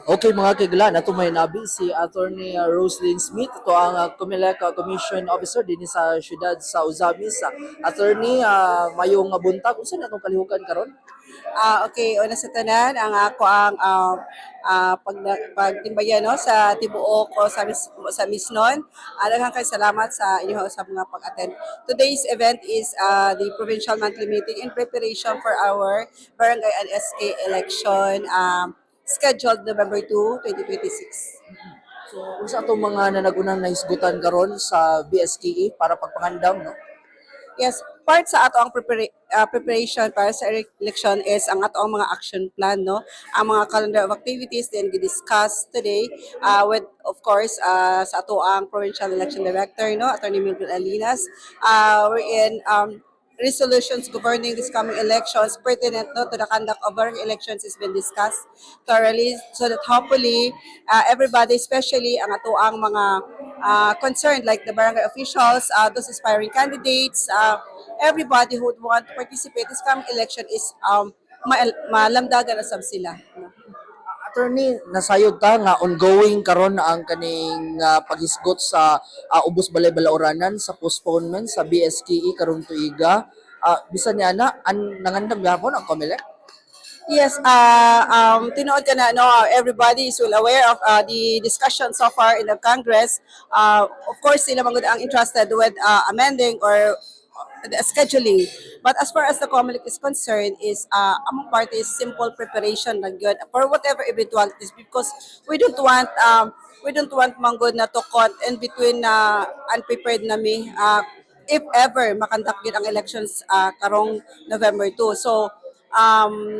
Okay mga kigla, nato may nabi si Attorney Roslyn Smith, ito ang COMELEC Commission Officer din sa siyudad sa Uzamis. Attorney, mayong buntag, unsa na itong kalihukan karon? Okay, una sa tanan, ang ako ang pagtimbayan no, sa tibuok ko sa Misnon. Daghang kay salamat sa inyo sa mga pag-attend. Today's event is the provincial monthly meeting in preparation for our barangay and SK election scheduled November 2, 2026. So, unsa itong mga nanagunang naisgutan karon sa BSKE para pagpangandam, no? Yes, part sa ato ang preparation para sa election is ang ato ang mga action plan, no? Ang mga calendar of activities then discuss today with of course sa ato ang provincial election director, no, Attorney Mildred Alinas. Wherein resolutions governing this coming elections pertinent no, to the conduct of our elections has been discussed thoroughly so that hopefully everybody, especially ang ato ang mga concerned like the barangay officials, those aspiring candidates, everybody who would want to participate this coming election is malamdagan na sab sila. No? Attorney, nasayod ta nga ongoing karon na ang kaning paghisgot sa ubos balay balaoranan sa postponement sa BSKE karon tuiga. Bisan niya na nangandam gyapon ang COMELEC. Yes, tinuod ka na, no, everybody is well aware of the discussion so far in the Congress. Of course, sila magud ang interested with amending or the scheduling. But as far as the COMELEC is concerned, is among part is simple preparation lang yun for whatever eventualities because we don't want manggod na to caught in between na unprepared na mi if ever makandak yun ang elections karong November 2. So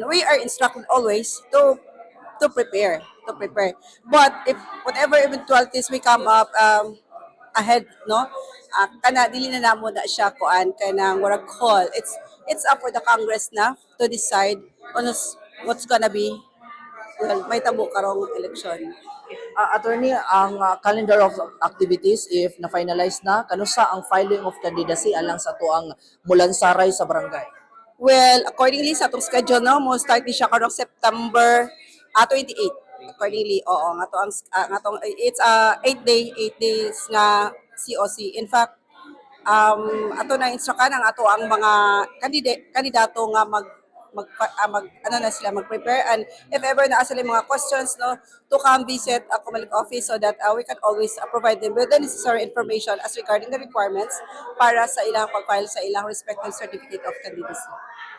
we are instructed always to prepare, to prepare. But if whatever eventualities we come up ahead, no, kana dili na namo na siya kuan kanang what call. It's up for the Congress na to decide on what's gonna be well may tabo karong election. Attorney, ang calendar of activities if na-finalize na, kanusa ang filing of candidacy alang sa tuang mulansaray sa barangay? Well, accordingly sa atong schedule, no, mo start ni siya karong September 28. Accordingly, oo, nga tong it's 8 days nga COC. In fact, ato na instrukan ang ato ang mga kandidato nga ano na sila mag-prepare and if ever na sila mga questions, no, to come visit a COMELEC office so that we can always provide them with the necessary information as regarding the requirements para sa ilang pag-file sa ilang respective certificate of candidacy.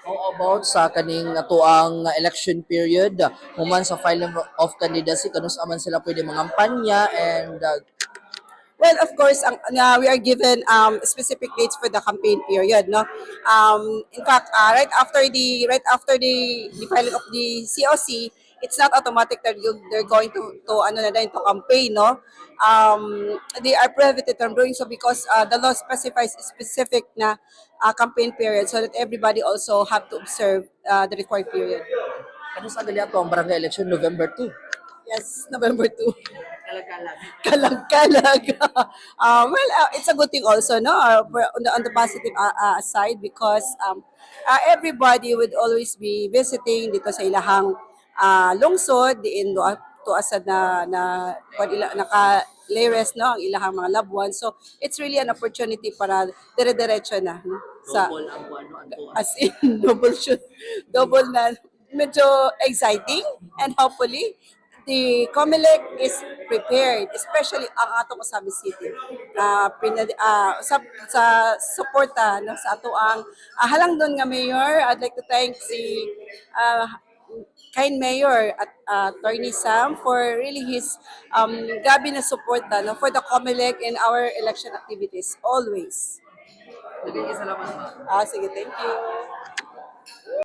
How about sa kaning atuang election period, human sa filing of candidacy, kanusa man sila pwede mangampanya and Well, of course, we are given specific dates for the campaign period, no. In fact, right after the filing of the COC, it's not automatic that they're going to ano na din to campaign, no. They are prohibited from doing so because the law specifies specific na campaign period so that everybody also have to observe the required period. kanusa gali ato ang barangay election November 2. Yes, November 2. Kalagalag. Kalag-kalag. Well, it's a good thing also, no? On the positive side because everybody would always be visiting dito sa ilahang lungsod, diin to asad na naka-layrest, no, ang ilahang mga loved ones. So, it's really an opportunity para dire-diretso na, no? Double ang ano ato. As in, double na, medyo exciting and hopefully, the COMELEC is prepared, especially ang atong Osamis City. Sa suporta no, sa ato ang halangdon nga mayor, I'd like to thank si kind mayor at Attorney Sam for really his grabe na suporta no, for the COMELEC in our election activities always. Salamat. Sige, thank you.